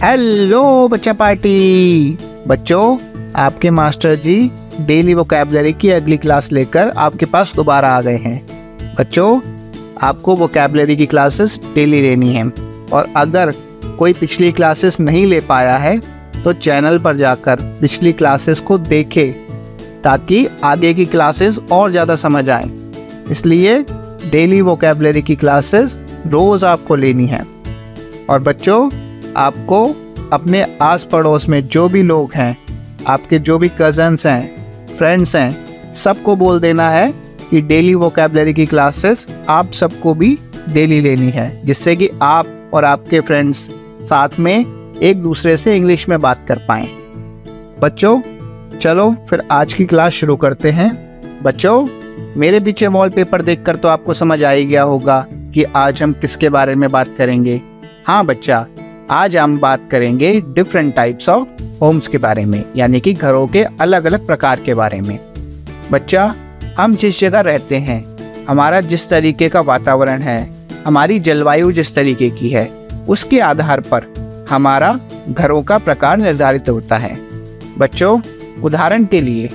Hello बच्चा party. बच्चों, आपके मास्टर जी डेली वोकैबुलरी की अगली क्लास लेकर आपके पास दोबारा आ गए हैं। बच्चों, आपको वोकैबुलरी की क्लासेस डेली लेनी है और अगर कोई पिछली क्लासेस नहीं ले पाया है तो चैनल पर जाकर पिछली क्लासेस को देखे ताकि आगे की क्लासेस और ज़्यादा समझ आए। इसलिए डेली वोकैबुलरी की क्लासेस रोज़ आपको लेनी है। और बच्चों, आपको अपने आस पड़ोस में जो भी लोग हैं, आपके जो भी कज़न्स हैं, फ्रेंड्स हैं, सबको बोल देना है कि डेली वोकैबुलरी की क्लासेस आप सबको भी डेली लेनी है, जिससे कि आप और आपके फ्रेंड्स साथ में एक दूसरे से इंग्लिश में बात कर पाएँ। बच्चों, चलो फिर आज की क्लास शुरू करते हैं। बच्चों, मेरे पीछे वॉलपेपर देखकर तो आपको समझ आ ही गया होगा कि आज हम किसके बारे में बात करेंगे। हाँ बच्चा, आज हम बात करेंगे डिफरेंट टाइप्स ऑफ होम्स के बारे में, यानी कि घरों के अलग अलग प्रकार के बारे में। बच्चा, हम जिस जगह रहते हैं, हमारा जिस तरीके का वातावरण है, हमारी जलवायु जिस तरीके की है, उसके आधार पर हमारा घरों का प्रकार निर्धारित होता है। बच्चों, उदाहरण के लिए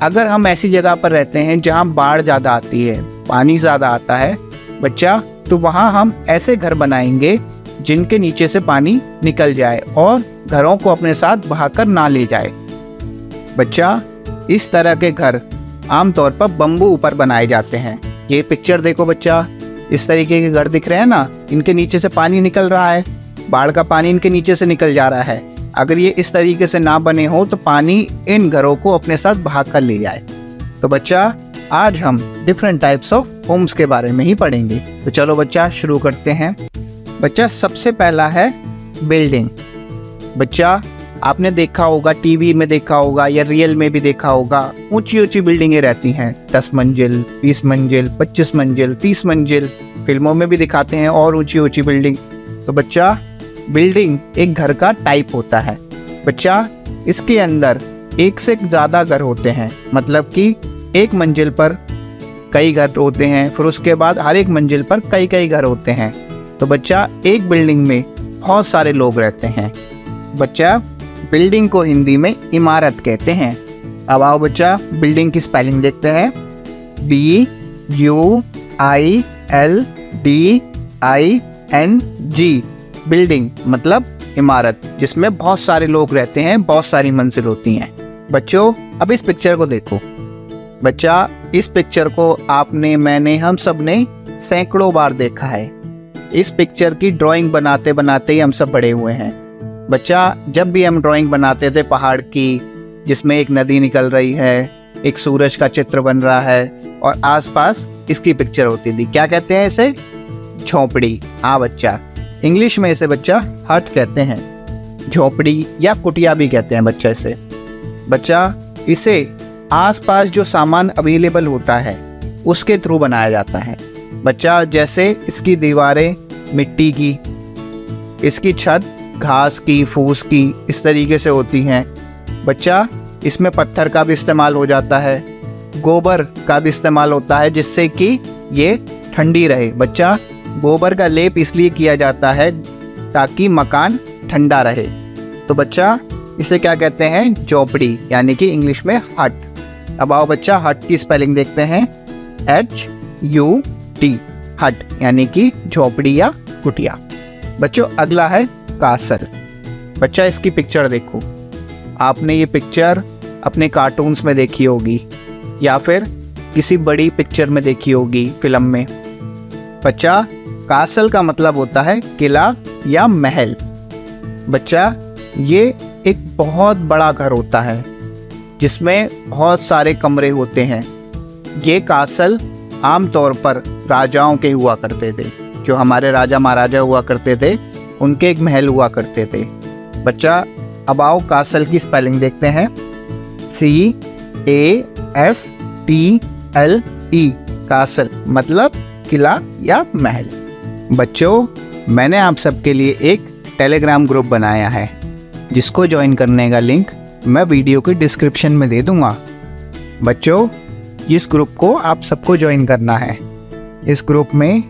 अगर हम ऐसी जगह पर रहते हैं जहाँ बाढ़ ज़्यादा आती है, पानी ज़्यादा आता है बच्चा, तो वहाँ हम ऐसे घर बनाएंगे जिनके नीचे से पानी निकल जाए और घरों को अपने साथ बहाकर ना ले जाए। बच्चा, इस तरह के घर आमतौर पर बम्बू ऊपर बनाए जाते हैं। ये पिक्चर देखो बच्चा, इस तरीके के घर दिख रहे हैं ना, इनके नीचे से पानी निकल रहा है, बाढ़ का पानी इनके नीचे से निकल जा रहा है। अगर ये इस तरीके से ना बने हो तो पानी इन घरों को अपने साथ बहा कर ले जाए। तो बच्चा, आज हम डिफरेंट टाइप्स ऑफ होम्स के बारे में ही पढ़ेंगे। तो चलो बच्चा शुरू करते हैं। बच्चा, सबसे पहला है बिल्डिंग। बच्चा, आपने देखा होगा, टीवी में देखा होगा या रियल में भी देखा होगा, ऊंची ऊंची बिल्डिंगें रहती हैं, 10 मंजिल, 20 मंजिल, 25 मंजिल, 30 मंजिल। फिल्मों में भी दिखाते हैं और ऊंची ऊंची बिल्डिंग। तो बच्चा, बिल्डिंग एक घर का टाइप होता है। बच्चा, इसके अंदर एक से ज़्यादा घर होते हैं, मतलब कि एक मंजिल पर कई घर होते हैं, फिर उसके बाद हर एक मंजिल पर कई कई घर होते हैं। तो बच्चा, एक बिल्डिंग में बहुत सारे लोग रहते हैं। बच्चा, बिल्डिंग को हिंदी में इमारत कहते हैं। अब आओ बच्चा, बिल्डिंग की स्पेलिंग देखते हैं। BUILDING, बिल्डिंग मतलब इमारत, जिसमें बहुत सारे लोग रहते हैं, बहुत सारी मंजिल होती हैं। बच्चों, अब इस पिक्चर को देखो। बच्चा, इस पिक्चर को आपने, मैंने, हम सब ने सैकड़ों बार देखा है। इस पिक्चर की ड्राइंग बनाते बनाते ही हम सब बड़े हुए हैं। बच्चा, जब भी हम ड्राइंग बनाते थे पहाड़ की, जिसमें एक नदी निकल रही है, एक सूरज का चित्र बन रहा है और आसपास इसकी पिक्चर होती थी, क्या कहते हैं इसे? झोपड़ी। हाँ बच्चा, इंग्लिश में इसे बच्चा हट कहते हैं, झोपड़ी या कुटिया भी कहते हैं बच्चा इसे। बच्चा, इसे आसपास जो सामान अवेलेबल होता है उसके थ्रू बनाया जाता है। बच्चा, जैसे इसकी दीवारें मिट्टी की, इसकी छत घास की, फूस की, इस तरीके से होती हैं। बच्चा, इसमें पत्थर का भी इस्तेमाल हो जाता है, गोबर का भी इस्तेमाल होता है जिससे कि ये ठंडी रहे। बच्चा, गोबर का लेप इसलिए किया जाता है ताकि मकान ठंडा रहे। तो बच्चा, इसे क्या कहते हैं? झोपड़ी, यानी कि इंग्लिश में हट। अब आओ बच्चा, हट की स्पेलिंग देखते हैं। HUT, हट यानी कि झोपड़ी या कुटिया। बच्चों, अगला है कासल। बच्चा, इसकी पिक्चर देखो। आपने ये पिक्चर अपने कार्टून्स में देखी होगी या फिर किसी बड़ी पिक्चर में देखी होगी, फिल्म में। बच्चा, कासल का मतलब होता है किला या महल। बच्चा, ये एक बहुत बड़ा घर होता है जिसमें बहुत सारे कमरे होते हैं। ये कासल आमतौर पर राजाओं के हुआ करते थे, जो हमारे राजा महाराजा हुआ करते थे, उनके एक महल हुआ करते थे। बच्चा, अब आओ कासल की स्पेलिंग देखते हैं। CASTLE, कासल मतलब किला या महल। बच्चों, मैंने आप सबके लिए एक टेलीग्राम ग्रुप बनाया है, जिसको ज्वाइन करने का लिंक मैं वीडियो के डिस्क्रिप्शन में दे दूंगा। बच्चों, इस ग्रुप को आप सबको ज्वाइन करना है। इस ग्रुप में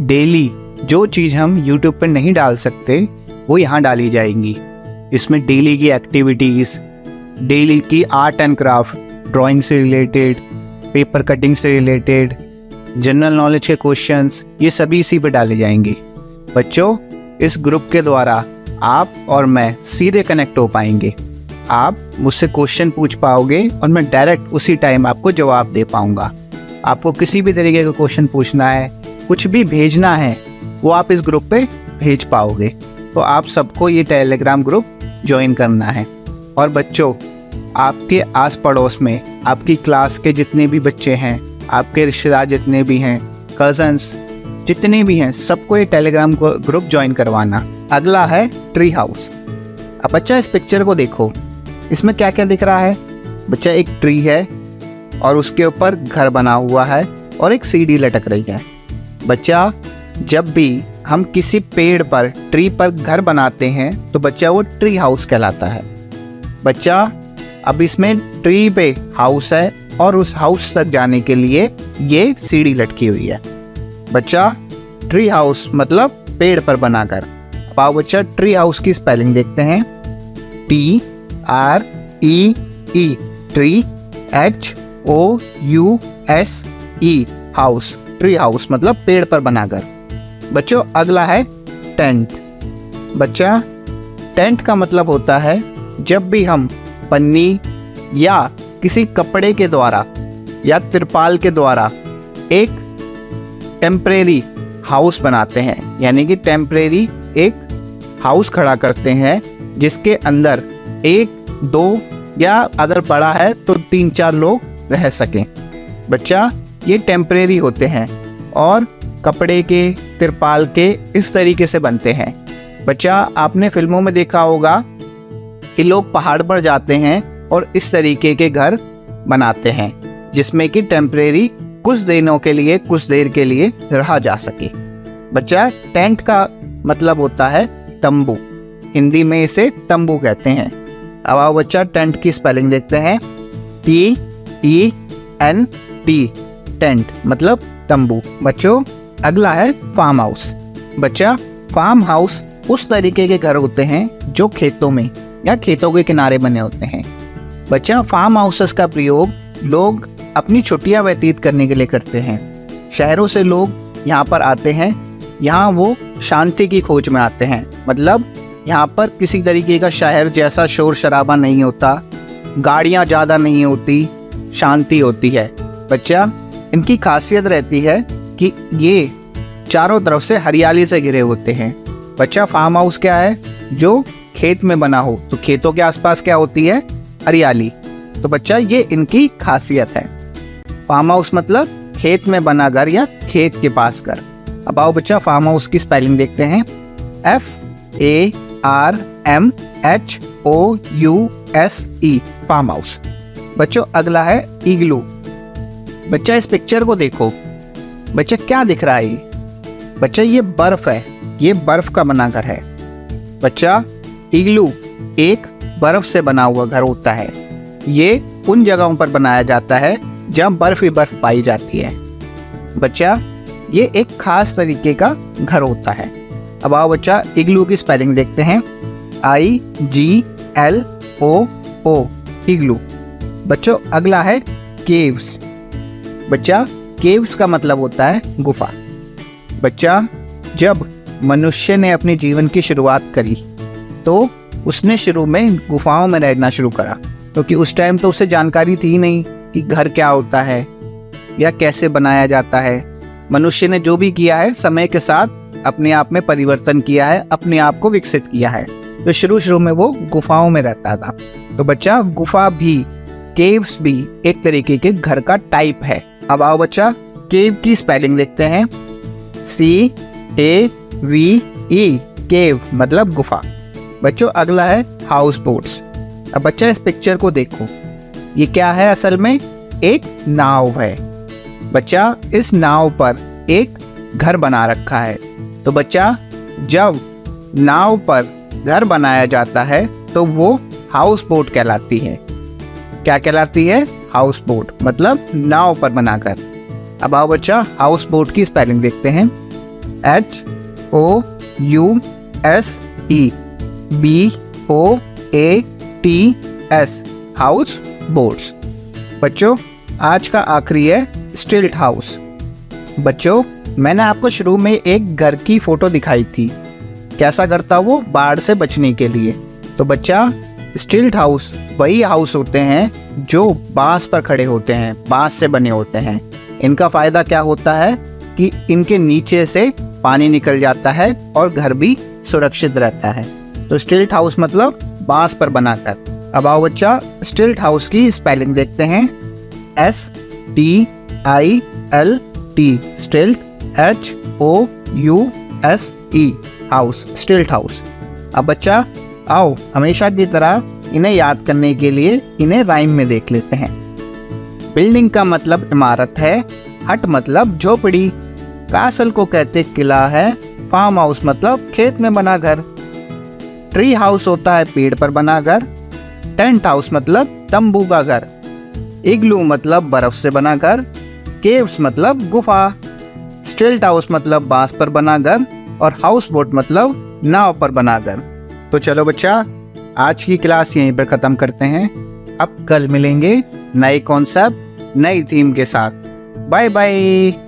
डेली जो चीज़ हम YouTube पर नहीं डाल सकते वो यहाँ डाली जाएंगी। इसमें डेली की एक्टिविटीज़, डेली की आर्ट एंड क्राफ्ट, ड्राइंग से रिलेटेड, पेपर कटिंग से रिलेटेड, जनरल नॉलेज के क्वेश्चंस, ये सभी इसी पे डाले जाएंगे। बच्चों, इस ग्रुप के द्वारा आप और मैं सीधे कनेक्ट हो पाएंगे। आप मुझसे क्वेश्चन पूछ पाओगे और मैं डायरेक्ट उसी टाइम आपको जवाब दे पाऊंगा। आपको किसी भी तरीके का क्वेश्चन पूछना है, कुछ भी भेजना है, वो आप इस ग्रुप पे भेज पाओगे। तो आप सबको ये टेलीग्राम ग्रुप ज्वाइन करना है। और बच्चों, आपके आस पड़ोस में आपकी क्लास के जितने भी बच्चे हैं, आपके रिश्तेदार जितने भी हैं, कज़न्स जितने भी हैं, सबको ये टेलीग्राम ग्रुप ज्वाइन करवाना। अगला है ट्री हाउस। अब बच्चा इस पिक्चर को देखो, इसमें क्या क्या दिख रहा है। बच्चा, एक ट्री है और उसके ऊपर घर बना हुआ है और एक सीढ़ी लटक रही है। बच्चा, जब भी हम किसी पेड़ पर, ट्री पर घर बनाते हैं तो बच्चा वो ट्री हाउस कहलाता है। बच्चा, अब इसमें ट्री पे हाउस है और उस हाउस तक जाने के लिए ये सीढ़ी लटकी हुई है। बच्चा, ट्री हाउस मतलब पेड़ पर बनाकर। अब आओ बच्चा, ट्री हाउस की स्पेलिंग देखते हैं। TREE, tree, HOUSE, house, tree house मतलब पेड़ पर बनाकर। बच्चों, अगला है टेंट। बच्चा, टेंट का मतलब होता है जब भी हम पन्नी या किसी कपड़े के द्वारा या तिरपाल के द्वारा एक टेम्परेरी हाउस बनाते हैं, यानी कि टेम्परेरी एक हाउस खड़ा करते हैं जिसके अंदर 1, 2 या अगर बड़ा है तो 3-4 लोग रह सकें। बच्चा, ये टेम्परेरी होते हैं और कपड़े के, तिरपाल के इस तरीके से बनते हैं। बच्चा, आपने फिल्मों में देखा होगा कि लोग पहाड़ पर जाते हैं और इस तरीके के घर बनाते हैं जिसमें कि टेम्परेरी कुछ दिनों के लिए, कुछ देर के लिए रहा जा सके। बच्चा, टेंट का मतलब होता है तंबू, हिंदी में इसे तंबू कहते हैं। अब आओ बच्चा, टेंट की स्पेलिंग देखते हैं। TENT, टेंट मतलब तंबू। बच्चों, अगला है फार्म हाउस। बच्चा, फार्म हाउस उस तरीके के घर होते हैं जो खेतों में या खेतों के किनारे बने होते हैं। बच्चा, फार्म हाउसेस का प्रयोग लोग अपनी छुट्टियां व्यतीत करने के लिए करते हैं। शहरों से लोग यहाँ पर आते हैं, यहाँ वो शांति की खोज में आते हैं। मतलब यहाँ पर किसी तरीके का शहर जैसा शोर शराबा नहीं होता, गाड़ियाँ ज़्यादा नहीं होती, शांति होती है। बच्चा, इनकी खासियत रहती है कि ये चारों तरफ से हरियाली से घिरे होते हैं। बच्चा, फार्म हाउस क्या है? जो खेत में बना हो, तो खेतों के आसपास क्या होती है? हरियाली। तो बच्चा, ये इनकी खासियत है। फार्म हाउस मतलब खेत में बना घर या खेत के पास घर। अब आओ बच्चा, फार्म हाउस की स्पेलिंग देखते हैं। FARMHOUSE, farm house. बच्चों, अगला है इग्लू। बच्चा, इस पिक्चर को देखो। बच्चा, क्या दिख रहा है? बच्चा, ये बर्फ है, ये बर्फ का बना घर है। बच्चा, इग्लू एक बर्फ से बना हुआ घर होता है। ये उन जगहों पर बनाया जाता है जहाँ बर्फ ही बर्फ पाई जाती है। बच्चा, ये एक खास तरीके का घर होता है। अब आओ बच्चा, इग्लू की स्पेलिंग देखते हैं। IGLOO, इग्लू। बच्चों, अगला है केव्स। बच्चा, केव्स का मतलब होता है गुफा। बच्चा, जब मनुष्य ने अपने जीवन की शुरुआत करी तो उसने शुरू में गुफाओं में रहना शुरू करा, क्योंकि उस टाइम तो उसे जानकारी थी नहीं कि घर क्या होता है या कैसे बनाया जाता है। मनुष्य ने जो भी किया है समय के साथ अपने आप में परिवर्तन किया है, अपने आप को विकसित किया है। तो शुरू में वो गुफाओं में रहता था। तो बच्चा, गुफा भी, केव्स भी एक तरीके के घर का टाइप है। अब आओ बच्चा, केव की स्पेलिंग देखते हैं। CAVE, केव मतलब गुफा। बच्चों, अगला है हाउस बोट्स। अब बच्चा, इस पिक्चर को देखो। ये क्या है? असल में एक नाव है। बच्चा, इस नाव पर एक घर बना रखा है। तो बच्चा, जब नाव पर घर बनाया जाता है तो वो हाउस बोट कहलाती है। क्या कहलाती है? हाउस बोट मतलब नाव पर बनाकर। अब आओ बच्चा, हाउस बोट की स्पेलिंग देखते हैं। HOUSE, BOAT, HAUS house boats. बच्चों आज का आखिरी है स्टिल्ट हाउस। बच्चों मैंने आपको शुरू में एक घर की फोटो दिखाई थी, कैसा घर था वो बाढ़ से बचने के लिए। तो बच्चा स्टिल्ट हाउस वही हाउस होते हैं जो बांस पर खड़े होते हैं, बांस से बने होते हैं। इनका फ़ायदा क्या होता है कि इनके नीचे से पानी निकल जाता है और घर भी सुरक्षित रहता है। तो स्टिल्ट हाउस मतलब बांस पर बनाकर। अब आओ बच्चा स्टिल्ट हाउस की स्पेलिंग देखते हैं। STILT स्टिल्ट HOUSE हाउस, स्टिल्ट हाउस। अब बच्चा आओ हमेशा की तरह इन्हें याद करने के लिए इन्हें राइम में देख लेते हैं। बिल्डिंग का मतलब इमारत है, हट मतलब झोपड़ी, कासल को कहते किला है, फार्म हाउस मतलब खेत में बना घर, ट्री हाउस होता है पेड़ पर बना घर, टेंट हाउस मतलब तंबू का घर, इग्लू मतलब बर्फ से बना घर, केव्स मतलब गुफा, स्टिल्ट हाउस मतलब बांस पर बना घर और हाउस बोट मतलब नाव पर बना घर। तो चलो बच्चा आज की क्लास यहीं पर ख़त्म करते हैं। अब कल मिलेंगे नए कॉन्सेप्ट नई थीम के साथ। Bye bye.